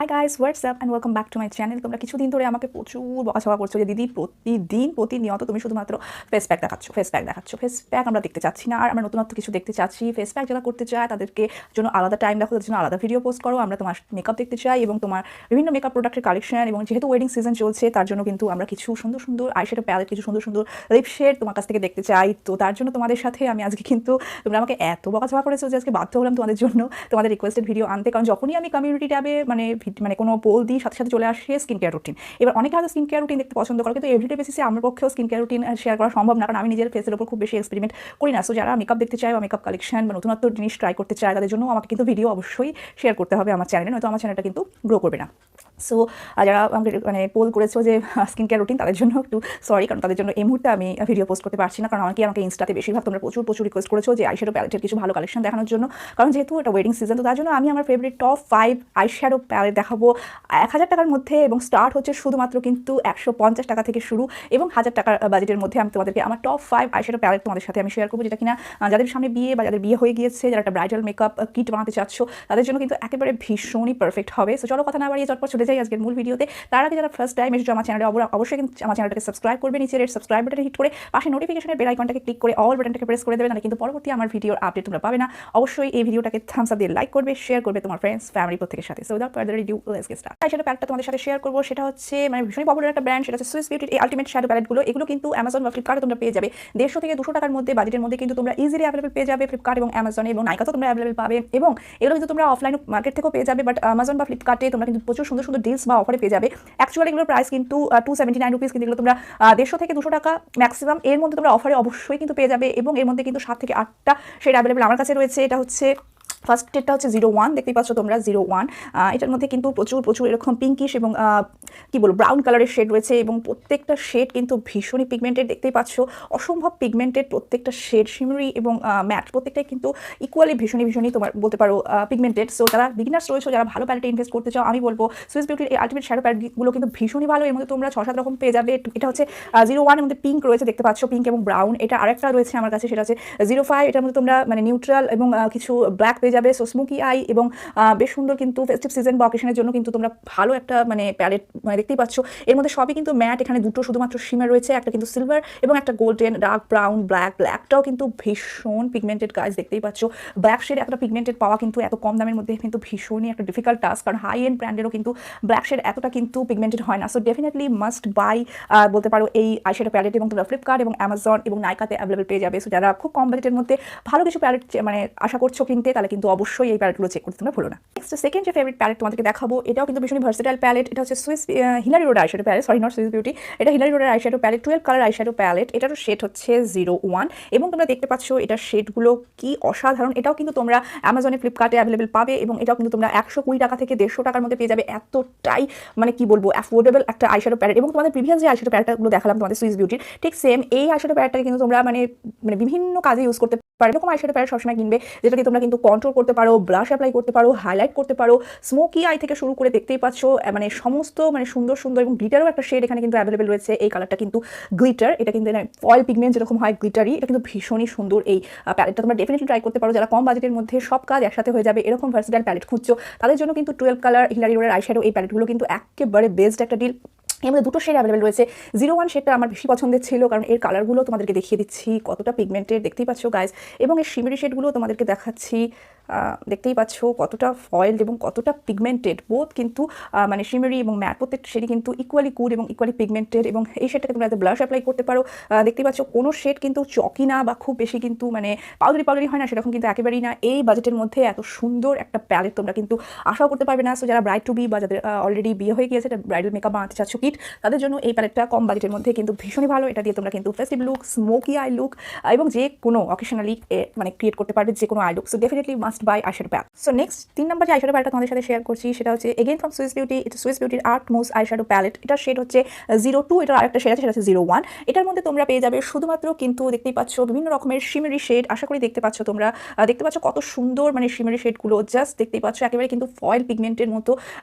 Hi guys, what's up and welcome back to my channel. তোমরা কিছুদিন ধরে আমাকে প্রচুর বকাঝকা করছো যে দিদি প্রতিনিয়ত তুমি শুধুমাত্র ফেস প্যাক দেখাচ্ছ। ফেস প্যাক আমরা দেখতে চাচ্ছি না, আর আমরা নতুনত্ব কিছু দেখতে চাচ্ছি। ফেস প্যাক যারা করতে চায় তাদেরকে জন্য আলাদা টাইম রাখো, তাদের জন্য আলাদা ভিডিও পোস্ট করো। আমরা তোমার মেকআপ দেখতে চাই এবং তোমার বিভিন্ন মেকআপ প্রোডাক্টের কালেকশন, এবং যেহেতু ওয়েডিং সিজন চলছে তার জন্য কিন্তু আমরা কিছু সুন্দর সুন্দর আইশ্যাডো প্যালেট, কিছু সুন্দর সুন্দর লিপ শেড তোমার কাছ থেকে দেখতে চাই। তো তার জন্য তোমাদের সাথে আমি আজকে কিন্তু, তোমরা আমাকে এত বকাঝকা করেছো যে আজকে বাধ্য হলাম তোমাদের জন্য তোমাদের রিকোয়েস্টেড ভিডিও আনতে। কারণ যখনই আমি কমিউনিটি ট্যাবে মানে কোনো পোল দিই, সাথে সাথে চলে আসে স্কিন কেয়ার রুটিন। এবার অনেকে হয়তো স্কিন কেয়ার রুটিন দেখতে পছন্দ করে, কিন্তু এভরিডে বেসিসে আমার পক্ষেও স্কিন কেয়ার রুটিন শেয়ার করা সম্ভব না, কারণ আমি নিজের ফেসের উপর খুব বেশি এক্সপেরিমেন্ট করি না। সো যারা মেকআপ দেখতে চায় বা মেকআপ কালেকশন বা নতুনত্ব জিনিস ট্রাই করতে চায় তাদের জন্য আমাকে কিন্তু ভিডিও অবশ্যই শেয়ার করতে হবে আমার চ্যানেলে, নয়তো আমার চ্যানেলটা কিন্তু গ্রো করবে না। সো যারা আমাকে পোল করেছো যে স্কিন কেয়ার রুটিন, তাদের জন্য একটু সরি, কারণ তাদের জন্য এই মুহূর্তে আমি ভিডিও পোস্ট করতে পারছি না। কারণ আমাকে ইনস্টাতে বেশিরভাগ তোমরা প্রচুর রিকোয়েস্ট করেছো যে আইশ্যাডো প্যালেটের কিছু ভালো কালেকশন দেখানোর জন্য, কারণ যেহেতু এটা ওয়েডিং সিজন। তো তার জন্য আমি আমার ফেভারিট টপ 5 আইশ্যাডো প্যালেট দেখাবো 1000 টাকার মধ্যে, এবং স্টার্ট হচ্ছে শুধুমাত্র কিন্তু 150 টাকা থেকে শুরু, এবং 1000 টাকার বাজেটের মধ্যে আমি তোমাদেরকে আমার টপ 5 আইশ্যাডো প্যালেট তোমাদের সাথে আমি শেয়ার করবো, যেটা কিনা যাদের সামনে বিয়ে বা যাদের বিয়ে হয়ে গিয়েছে, যারা একটা ব্রাইডাল মেকআপ কিট বানাতে চাচ্ছ তাদের জন্য কিন্তু একেবারে ভীষণই পারফেক্ট হবে। সো চলো কথা না বাড়িয়ে চটপট চলে যাই আজকের মূল ভিডিওতে। তার আগে যারা ফার্স্ট টাইম এসেছো আমার চ্যানেলে, অবশ্যই কিন্তু আমার চ্যানেলটাকে সাবস্ক্রাইব করবে, নিচে রেড সাবস্ক্রাইব বাটনে হিট করে পাশে নোটিফিকেশনের বেল আইকনটাকে ক্লিক করে অল বাটনটাকে প্রেস করে দেবে, নাহলে কিন্তু পরবর্তী আমার ভিডিওর আপডেট তোমরা পাবে না। অবশ্যই এই ভিডিওটাকে থামস আপ দিয়ে লাইক করবে, শেয়ার করবে তোমার ফ্রেন্ডস ফ্যামিলি প্রত্যেকের সাথে। So without further adieu let's get start. Eyeshadow প্যালেটটা তোমাদের সাথে শেয়ার করবো, সেটা হচ্ছে ভীষণই পপুলার একটা ব্র্যান্ড, সেটা হচ্ছে সুইস বিউটির এই আলটিমেট শ্যাডো প্যালেটগুলো। এগুলো কিন্তু অ্যামাজন বা ফ্লিপকার্টে তোমরা পেয়ে যাবে 150 থেকে 200 টাকার মধ্যে বাজেটের মধ্যে, কিন্তু তোমরা ইজিলি অ্যাভেলেবল পেয়ে যাবে ফ্লিপকার্ট এবং অ্যামাজনে, এবং নাইকাতেও তোমরা অ্যাভেলেবল পাবে। এবং এগুলো কিন্তু তোমরা অফলাইন মার্কেট থেকেও পেয়ে যাবে, বাট অ্যামাজন বা ফ্লিপকার্টে তোমরা কিন্তু প্রচুর সুন্দর সুন্দর ডিলস বা অফারে পেয়ে যাবে। অ্যাকচুয়ালি এগুলোর প্রাইস কিন্তু 279 রুপিস, কিন্তু এগুলো তোমরা 150 থেকে 200 টাকা ম্যাক্সিমাম এর মধ্যে তোমরা অফারে অবশ্যই কিন্তু পেয়ে যাবে। এবং এর মধ্যে কিন্তু 7 থেকে 8টা শেড অ্যাভেলেবল আমার কাছে রয়েছে। এটা হচ্ছে ফার্স্ট শেডটা হচ্ছে 01, দেখতেই পাচ্ছ তোমরা 01। এটার মধ্যে কিন্তু প্রচুর এরকম পিঙ্কিশ এবং কি বলবো ব্রাউন কালারের শেড রয়েছে, এবং প্রত্যেকটা শেড কিন্তু ভীষণই পিগমেন্টেড, দেখতেই পাচ্ছ অসম্ভব পিগমেন্টেড প্রত্যেকটা শেড, শিমারি এবং ম্যাট প্রত্যেকটাই কিন্তু ইকুয়ালি ভীষণই তোমার বলতে পারো পিগমেন্টেড। সো যারা বিগিনার্স রয়েছে, যারা ভালো প্যালেটে ইনভেস্ট করতে চাও, আমি বলবো সুইস বিউটির এই আলটিমেট শ্যাডো প্যালেটগুলো কিন্তু ভীষণই ভালো। এর মধ্যে তোমরা 6-7 রকম পেয়ে যাবে। এটা হচ্ছে 01, এর মধ্যে পিঙ্ক রয়েছে, দেখতে পাচ্ছ পিঙ্ক এবং ব্রাউন। এটা আরেকটা রয়েছে আমার কাছে, সেটা হচ্ছে 05, এটার মধ্যে তোমরা নিউট্রাল এবং কিছু ব্ল্যাক পেয়ে যাবে। সো স্মোকি আই এবং বেশ সুন্দর, কিন্তু ফেস্টিভ সিজন বা অকেশনের জন্য কিন্তু তোমরা ভালো একটা প্যালেট দেখতেই পাচ্ছ। এর মধ্যে সবই কিন্তু ম্যাট, এখানে দুটো শুধুমাত্র শিমার রয়েছে, একটা কিন্তু সিলভার এবং একটা গোল্ডেন, ডার্ক ব্রাউন, ব্ল্যাকটাও কিন্তু ভীষণ পিগমেন্টেড গাইজ, দেখতেই পাচ্ছ। ব্ল্যাক শেড এতটা পিগমেন্টেড পাওয়া কিন্তু এত কম দামের মধ্যে কিন্তু ভীষণই একটা ডিফিকাল্ট টাস্ক, কারণ হাই এন্ড ব্র্যান্ডেরও কিন্তু ব্ল্যাক শেড এতটা কিন্তু পিগমেন্টেড হয় না। সো ডেফিনেটলি মাস্ট বাই বলতে পারো এই আইশ্যাডো প্যালেট, এবং তোমরা ফ্লিপকার্ট এবং অ্যামাজন এবং নাইকাতে অ্যাভেলেবল পেয়ে যাবে। সো যারা খুব কম বাজেটের মধ্যে ভালো কিছু প্যালেট আশা করছো কিনতে, তাহলে কিন্তু অবশ্যই এই প্যালেটগুলো চেক করতে তোমরা ভুলো না। নেক্সট সেকেন্ড যে ফেভারিট প্যালেট তোমাদেরকে দেখাবো, এটাও কিন্তু ভীষণই ভার্সেটাইল প্যালেট। এটা হচ্ছে Hilary road eyeshadow palette, sorry not Swiss Beauty, এটা হিলারি রোডের eyeshadow palette, 12 colour eyeshadow palette. এটারও শেড হচ্ছে 01, এবং তোমরা দেখতে পাচ্ছ এটার শেডগুলো কি অসাধারণ। এটাও কিন্তু তোমরা অ্যামাজনে ফ্লিপকার্টে অ্যাভেলেবল পাবে, এবং এটাও কিন্তু তোমরা 120 টাকা থেকে 150 টাকার মধ্যে পেয়ে যাবে। এতটাই কি বলবো অ্যাফোর্ডেবল একটা আইশ্যাডো প্যালেট। এবং তোমাদের প্রিভিয়াস যে আইশ্যাডো প্যালেটগুলো দেখালাম তোমাদের সুইস বিউটির, ঠিক সেম এই আইশ্যাডো প্যালেটটাকে কিন্তু তোমরা বিভিন্ন কাজে ইউজ করতে পারো। এরকম আইশ্যাডো প্যালেট সবসময় কিনবে যেটা দিয়ে তোমরা কিন্তু কন্ট্রোল করতে পারো, ব্লাশ অ্যাপ্লাই করতে পারো, হাইলাইট করতে পারো, স্মোকি আই থেকে শুরু করে দেখতেই পাচ্ছ সমস্ত সুন্দর এবং গ্লিটারও একটা শেড এখানে কিন্তু অ্যাভেলেবল রয়েছে। এই কালারটা কিন্তু গ্লিটার, এটা কিন্তু ফয়েল পিগমেন্ট যেরকম হয় গ্লিটারি, এটা কিন্তু ভীষণই সুন্দর। এই প্যালেটটা তোমরা ডেফিনেটলি ট্রাই করতে পারো। যারা কম বাজেটের মধ্যে সব কাজ একসাথে হয়ে যাবে এরকম ভার্সেটাইল প্যালেট খুঁজছো, তাদের জন্য কিন্তু 12 কালার হিলারি রোডের আইশ্যাডো এই প্যালেটগুলো কিন্তু একেবারে বেস্ট একটা ডিল। এর মধ্যে দুটো শেড অ্যাভেলেবল রয়েছে। 01 শেডটা আমার বেশি পছন্দের ছিল, কারণ এর কালারগুলো তোমাদেরকে দেখিয়ে দিচ্ছি কতটা পিগমেন্টেড, দেখতেই পাচ্ছ গাইজ। এবং এর শিমারি শেডগুলো তোমাদেরকে দেখাচ্ছি, দেখতেই পাচ্ছ কতটা ফয়েলড এবং কতটা পিগমেন্টেড, বোথ কিন্তু শিমারি এবং ম্যাট প্রত্যেকটা শেডই কিন্তু ইকুয়ালি গুড এবং ইকুয়ালি পিগমেন্টেড। এবং এই শেডটাকে তোমরা ব্লাশ অ্যাপ্লাই করতে পারো। দেখতেই পাচ্ছ কোনো শেড কিন্তু চকি না বা খুব বেশি কিন্তু পাউডারি হয় না, সেরকম কিন্তু একেবারেই না। এই বাজেটের মধ্যে এত সুন্দর একটা প্যালেট তোমরা কিন্তু আশাও করতে পারবে না। সো যারা ব্রাইড টু বি বা যাদের অলরেডি বিয়ে হয়ে গিয়েছে, ব্রাইডাল মেকআপ বানাতে চাচ্ছ কিট, তাদের জন্য এই প্যালেটটা কম বাজেটের মধ্যে কিন্তু ভীষণই ভালো। এটা দিয়ে তোমরা কিন্তু festive look, smokey eye look এবং যে কোনো অকেশনালি ক্রিয়েট করতে পারবে যে কোনো eye look. So definitely must buy eyeshadow palette. So next 3 number যে আইশ্যাডো প্যালেটটা তোমাদের সাথে শেয়ার করছি, সেটা হচ্ছে এগেইন ফ্রম সুইস বিউটি। এটা সুইস বিউটির আর্টমোস্ট আইশ্যাডো প্যালেট। এটার শেড হচ্ছে 02, এটার আরেকটা শেড আছে সেটা হচ্ছে 01। এটার মধ্যে তোমরা পেয়ে যাবে শুধুমাত্র কিন্তু দেখতেই পাচ্ছ বিভিন্ন রকমের শিমারি শেড। আশা করি দেখতে পাচ্ছ তোমরা, দেখতে পাচ্ছ কত সুন্দর শিমারি শেডগুলো, জাস্ট দেখতেই পাচ্ছ একেবারে কিন্তু ফয়েল পিগমেন্টের মতো।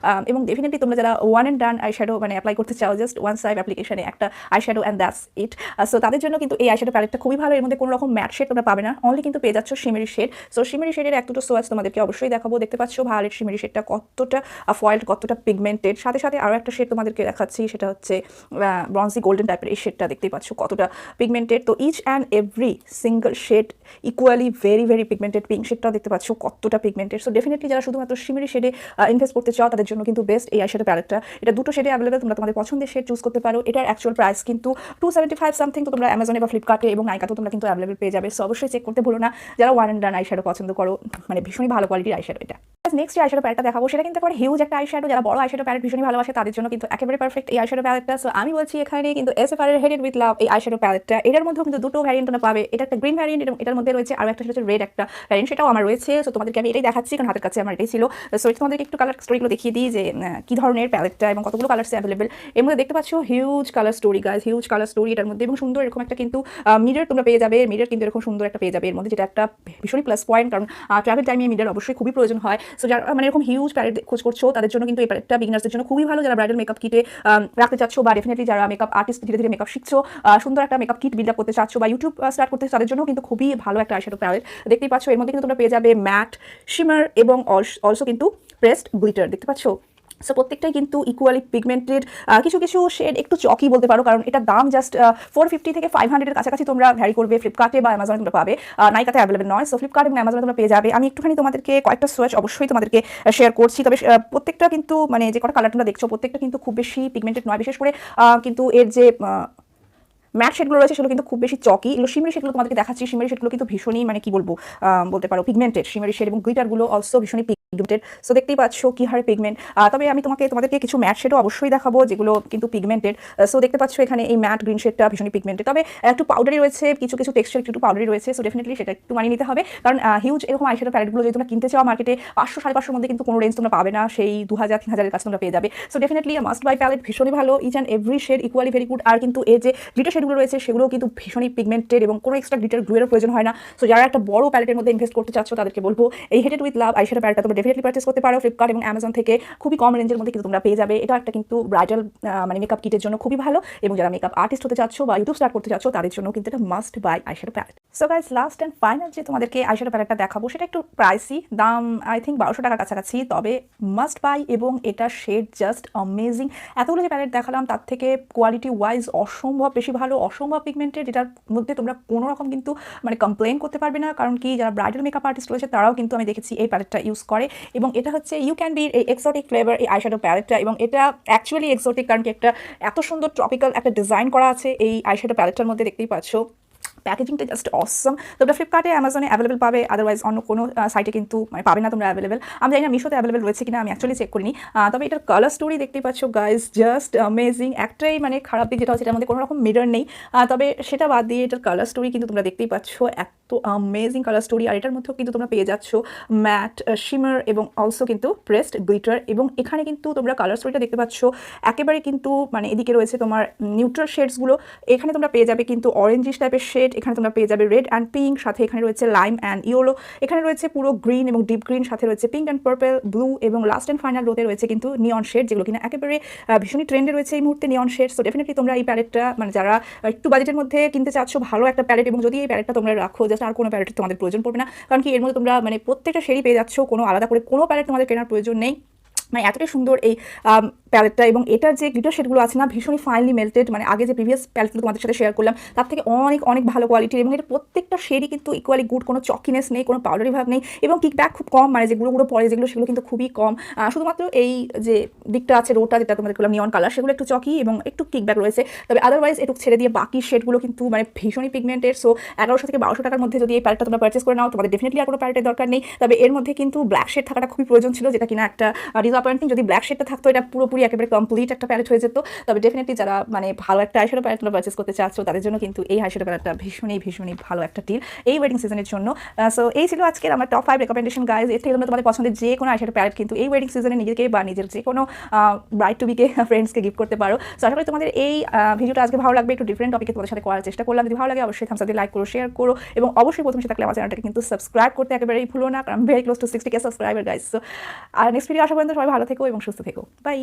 এবং ডেফিনেটলি তোমরা যারা one and done eyeshadow apply করতে চাও, জাস্ট ওয়ান সাইড অ্যাপ্লিকেশনে একটা eyeshadow and that's it. So তাদের জন্য কিন্তু এই আইশ্যাডো প্যালেটটা খুবই ভালো। এর মধ্যে কোনো রকম ম্যাট শেড তোমরা পাবে না, অনলি কিন্তু পেয়ে যাচ্ছ শিমারি শেড। সো শিমারি শেডের এক দুটো সোয়াচ তোমাদেরকে অবশ্যই দেখাবো। দেখতে পাচ্ছ ভায়োলেট শিমেরি শেডটা কতটা ফয়েলড, কতটা পিগমেন্টেড। সাথে সাথে আরও একটা শেড তোমাদেরকে দেখাচ্ছি, সেটা হচ্ছে ব্রঞ্জি গোল্ডেন টাইপের এই শেডটা। দেখতেই পাচ্ছ কতটা পিগমেন্টেড। তো each and every single shade equally very very pigmented. Pink শেডটাও দেখতে পাচ্ছ কতটা পিগমেন্টেড। সো ডেফিনেটলি যারা শুধুমাত্র শিমেরি শেডে ইনভেস্ট করতে চাও তাদের জন্য কিন্তু বেস্ট এই আইশ্যাডো প্যালেটটা। এটা দুটো শেডে অ্যাভেলেবল, তোমরা তোমাদের পছন্দের শেড চুজ করতে পারো। এটার অ্যাকচুয়াল প্রাইস কিন্তু 275 সামথিং। তো তোমরা অ্যামাজনে বা ফ্লিপকার্টে এবং নাইকাতেও তোমরা কিন্তু অ্যাভেলেবল পেয়ে যাবে। সো অবশ্যই চেক করতে ভুলো না যারা ওয়ান অ্যান্ড ডান আইশ্যাডো পছন্দ করো, মানে ভীষণই ভালো কোয়ালিটির আইশ্যাডো এটা। নেক্সট যে আইশ্যাডো প্যালেটটা দেখাবো সেটা কিন্তু একটা হিউজ একটা আইশ্যাডো। যারা বড় আইশ্যাডো প্যালেট ভীষণই ভালোবাসে তাদের জন্য কিন্তু একেবারে পারফেক্ট এই আইশ্যাডো প্যালেটটা। সো আমি বলছি এখানে কিন্তু এসএফআর এর হেডেড উইথ লাভ এই আইশ্যাডো প্যালেটটা। এটার মধ্যেও কিন্তু দুটো ভ্যারিয়েন্ট তোমরা পাবে। এটা একটা গ্রিন ভ্যারিয়েন্ট এবং এটার মধ্যে রয়েছে আর একটা সেটা হচ্ছে রেড একটা ভ্যারিয়েন্ট, সেটাও আমার রয়েছে। সো তোমাদেরকে আমি এটাই দেখাচ্ছি কারণ হাতের কাছে আমার এটাই ছিল। সো এটা তোমাদেরকে একটু কালার স্টোরিগুলো দেখিয়ে দিই যে কী ধরনের প্যালেটটা এবং কতগুলো কালার্স অ্যাভেলেবল। এর মধ্যে দেখতে পাচ্ছ huge colour story guys, huge colour story এটার মধ্যে। এবং সুন্দর এরকম একটা কিন্তু মিরর তোমরা পেয়ে যাবে। মিরর কিন্তু এরকম সুন্দর একটা পেয়ে যাবে এর মধ্যে, যেটা একটা ভীষণই প্লাস পয়েন্ট, কারণ ট্রাভেল টাইমে মিরর অবশ্যই খুবই প্রয়োজন হয়। সো যারা মানে এরকম হিউজ প্যালেট খোঁজ করছো তাদের জন্য কিন্তু এই প্যালেটটা বিগিনার্সদের জন্য খুবই ভালো। যারা ব্রাইডাল মেকআপ কিটে রাখতে চাচ্ছ বা ডেফিনেটলি যারা মেকআপ আর্টিস্ট ধীরে ধীরে মেকআপ শিখছো, সুন্দর একটা মেকআপ কিট বিল্ড আপ করতে চাচ্ছ বা ইউটিউব স্টার্ট করতে তাদের জন্য কিন্তু খুবই ভালো একটা আইশ্যাডো প্যালেট। দেখতেই পাচ্ছ এর মধ্যে কিন্তু তোমরা পেয়ে যাবে ম্যাট, শিমার এবং অলসো কিন্তু প্রেসড গ্লিটার। দেখতে পাচ্ছ সো প্রত্যেকটাই কিন্তু ইকুয়ালি পিগমেন্টেড। কিছু কিছু শেড একটু চকি বলতে পারো, কারণ এটার দাম জাস্ট 450 থেকে 500 এর কাছাকাছি তোমরা ভ্যারি করবে। ফ্লিপকার্টে বা অ্যামাজনে তোমরা পাবে, নাইকাতে অ্যাভেলেবল নয়। সো ফ্লিপকার্ট এবং অ্যামাজনে তোমরা পেয়ে যাবে। আমি একটুখানি তোমাদেরকে কয়েকটা সোয়াচ অবশ্যই তোমাদেরকে শেয়ার করছি। তবে প্রত্যেকটা কিন্তু মানে যে কটা কালার তোমরা দেখছো প্রত্যেকটা কিন্তু খুব বেশি পিগমেন্টেড নয়। বিশেষ করে কিন্তু এর যে ম্যাট শেডগুলো রয়েছে সেগুলো কিন্তু খুব বেশি চকি। এগুলো শিমেরি শেডগুলো তোমাদেরকে দেখাচ্ছি। শিমেরি শেডগুলো কিন্তু ভীষণই মানে কি বলবো বলতে পারো পিগমেন্টেড শিমেরি শেড, এবং গ্লিটারগুলো অলসো ভীষণই পিগমেন্টেড। সো দেখতেই পাচ্ছ কি হারে পিগমেন্ট। তবে আমি তোমাদেরকে কিছু ম্যাট শেডও অবশ্যই দেখাবো যেগুলো কিন্তু পিগমেন্টেড। সো দেখতে পাচ্ছ এখানে এই ম্যাট গ্রিন শেডটা ভীষণই পিগমেন্টেড, তবে একটু পাউডারি রয়েছে, কিছু কিছু টেক্সচার একটু পাউডারি রয়েছে। সো ডেফিনেটলি সেটা একটু মানিয়ে নিতে হবে, কারণ হিউজ এরকম আইশ্যাডো প্যালেটগুলো যদি তোমরা কিনতে চাও মার্কেটে 500-550 মধ্যে কিন্তু কোনো রেঞ্জ তোমরা পাবে না, সেই 2000-3000 কাছে তোমরা পেয়ে যাবে। So definitely must buy palette, ভীষণই ভালো। Each and every shade equally very good. আর কিন্তু এর যে গ্লিটার শেডগুলো রয়েছে সেগুলো কিন্তু ভীষণই পিগমেন্টেড এবং কোনো এক্সট্রা গ্লিটার গ্লুয়েরও প্রয়োজন হয় না। সো যারা একটা বড় প্যালেটের মধ্যে ইনভেস্ট করতে চাচ্ছ তাদেরকে বলবো এই হেডেড উইথ লাভ আইশ্যাডো প্যালেটটা তোমরা ডেফিনেটলি পারচেস করতে পারো। ফ্লিপকার্ট এবং অ্যামাজন থেকে খুবই কম রেঞ্জের মধ্যে কিন্তু তোমরা পেয়ে যাবে। এটা একটা কিন্তু ব্রাইডাল মানে মেকআপ কিটের জন্য খুবই ভালো, এবং যারা মেকআপ আর্টিস্ট হতে চাচ্ছ বা ইউটিউব স্টার্ট করতে চাচ্ছ তাদের জন্য কিন্তু এটা must buy eyeshadow palette. So guys last and final যে তোমাদেরকে আইশ্যাডো প্যালেটটা দেখাবো সেটা একটু প্রাইসি, দাম আই থিঙ্ক 1200 টাকার কাছাকাছি, তবে মাস্ট বাই। এবং এটা শেড জাস্ট অ্যামেজিং। এতগুলো যে প্যালেট দেখালাম তার থেকে কোয়ালিটি ওয়াইজ অসম্ভব বেশি ভালো, অসম্ভব পিগমেন্টেড, যেটার মধ্যে তোমরা কোনো রকম কিন্তু মানে কমপ্লেন করতে পারবে না। কারণ কি যারা ব্রাইডাল মেকআপ আর্টিস্ট রয়েছে তারাও কিন্তু আমি দেখেছি এই প্যালেটটা ইউজ করে। এবং এটা হচ্ছে ইউ ক্যান বি এই এক্সোটিক ফ্লেভার এই আইশ্যাডো প্যালেটটা, এবং এটা অ্যাকচুয়ালি এক্সোটিক কারণ কি একটা এত সুন্দর ট্রপিক্যাল একটা ডিজাইন করা আছে এই আইশ্যাডো প্যালেটটার মধ্যে। দেখতেই পাচ্ছ প্যাকেজিংটা জাস্ট অসম। তোমরা ফ্লিপকার্টে অ্যামাজনে অ্যাভেলেবল পাবে, আদারওয়াইজ অন্য কোনো সাইটে কিন্তু মানে পাবে না তোমরা অ্যাভেলেবল। আমি জানি না মিশোতে অ্যাভেলেবল রয়েছে কিনা, আমি অ্যাকচুয়ালি চেক করিনি। তবে এটার কালার স্টোরি দেখতেই পাচ্ছ গাইজ, জাস্ট অ্যামেজিং। একটাই মানে খারাপ দিক যেটা হচ্ছে এটার মধ্যে কোনো রকম মিরর নেই, তবে সেটা বাদ দিয়ে এটার কালার স্টোরি কিন্তু তোমরা দেখতেই পাচ্ছ এত অ্যামেজিং কালার স্টোরি। আর এটার মধ্যেও কিন্তু তোমরা পেয়ে যাচ্ছ ম্যাট, শিমার এবং অলসো কিন্তু প্রেসড গ্লিটার। এবং এখানে কিন্তু তোমরা কালার স্টোরিটা দেখতে পাচ্ছ একেবারে কিন্তু মানে এদিকে রয়েছে তোমার নিউট্রাল শেডসগুলো, এখানে তোমরা পেয়ে যাবে কিন্তু অরেঞ্জিশ টাইপের শেড, এখানে তোমরা পেয়ে যাবে রেড অ্যান্ড পিঙ্ক, সাথে এখানে রয়েছে লাইম অ্যান্ড ইয়েলো, এখানে রয়েছে পুরো গ্রিন এবং ডিপ গ্রিন, সাথে রয়েছে পিঙ্ক অ্যান্ড পার্পল, ব্লু, এবং লাস্ট অ্যান্ড ফাইনাল রোতে রয়েছে কিন্তু নিয়ন শেড, যেগুলো কিনা একেবারে ভীষণই ট্রেন্ডে রয়েছে এই মুহূর্তে নিয়ন শেড। সো ডেফিনেটলি তোমরা এই প্যালেটটা মানে যারা একটু বাজেটের মধ্যে কিনতে চাচ্ছ ভালো একটা প্যালেট, এবং যদি এই প্যালেটটা তোমরা রাখো জাস্ট আর কোনো প্যালেটের তোমাদের প্রয়োজন পড়বে না, কারণ কি এর মধ্যে তোমরা মানে প্রত্যেকটা শেডই পেয়ে যাচ্ছ, কোনো আলাদা করে কোনো প্যালেট তোমাদের কেনার প্রয়োজন নেই। মানে এতটাই সুন্দর এই প্যালেটটা, এবং এটার যে গ্লিটার শেডগুলো আছে না ভীষণই ফাইনলি মেল্টেড, মানে আগে যে প্রিভিয়াস প্যালেটগুলো তোমাদের সাথে শেয়ার করলাম তার থেকে অনেক অনেক ভালো কোয়ালিটির, এবং এটা প্রত্যেকটা শেডই কিন্তু ইকুয়ালি গুড, কোনো চকিনেস নেই, কোনো পাউডারি ভাব নেই, এবং কিকব্যাক খুব কম, মানে যেগুলো পরে যেগুলো সেগুলো কিন্তু খুবই কম। শুধুমাত্র এই যে দিকটা আছে রোটা যেটা তোমাদের করলাম নিয়ন কালার, সেগুলো একটু চকি এবং একটু কিকব্যাক রয়েছে, তবে আদারওয়াইজ একটু ছেড়ে দিয়ে বাকি শেডগুলো কিন্তু মানে ভীষণই পিগমেন্টেড। সো 1100 থেকে 1200 টাকার মধ্যে যদি এই প্যালেটটা তোমরা পারচেস করে নাও তোমাদের ডেফিনেটলি আর কোনো প্যালেটের দরকার নেই। তবে এর মধ্যে কিন্তু ব্ল্যাক শেড থাকাটা খুবই প্রয়োজন ছিল, যেটা কিনা একটা ডিসঅ্যাপয়েন্টিং। যদি ব্ল্যাক শেডটা থাকতো এটা পুরোপুরি একেবারে কমপ্লিট একটা প্যালেট হয়ে যেত। তবে ডেফিনেটলি যারা মানে ভালো একটা আইশ্যাডো প্যালেট তোমরা পারচেস করতে চাচ্ছ তাদের জন্য কিন্তু এই আইশ্যাডো প্যালেটটা ভীষণই ভীষণই ভালো একটা ডিল এই ওয়েডিং সিজনের জন্য। সো এই ছিল আজকের আমার টপ 5 রেকমেন্ডেশন গাইজ। এর থেকে তোমরা তোমাদের পছন্দের যে কোনো আইশ্যাডো প্যালেট কিন্তু এই ওয়েডিং সিজনে নিজেকে বা নিজের যে কোনো ব্রাইড টু বিকে ফ্রেন্ডসকে গিফট করতে পারো। সো আশা করি তোমাদের এই ভিডিওটা আজকে ভালো লাগবে, একটু ডিফারেন্ট টপিকে তোমাদের সাথে করার চেষ্টা করলাম। যদি ভালো লাগে অবশ্যই থামস আপ দিয়ে লাইক করো, শেয়ার করো, এবং অবশ্যই প্রথম সাথে থাকলে আমার চ্যানেলটাকে কিন্তু সাবস্ক্রাইব করতে একেবারেই ভুলো না, কারণ very close to 60K subscriber guys. So আর নেক্সট ভিডিও আসা পর্যন্ত সবাই ভালো থেকো এবং সুস্থ থেকো। বাই।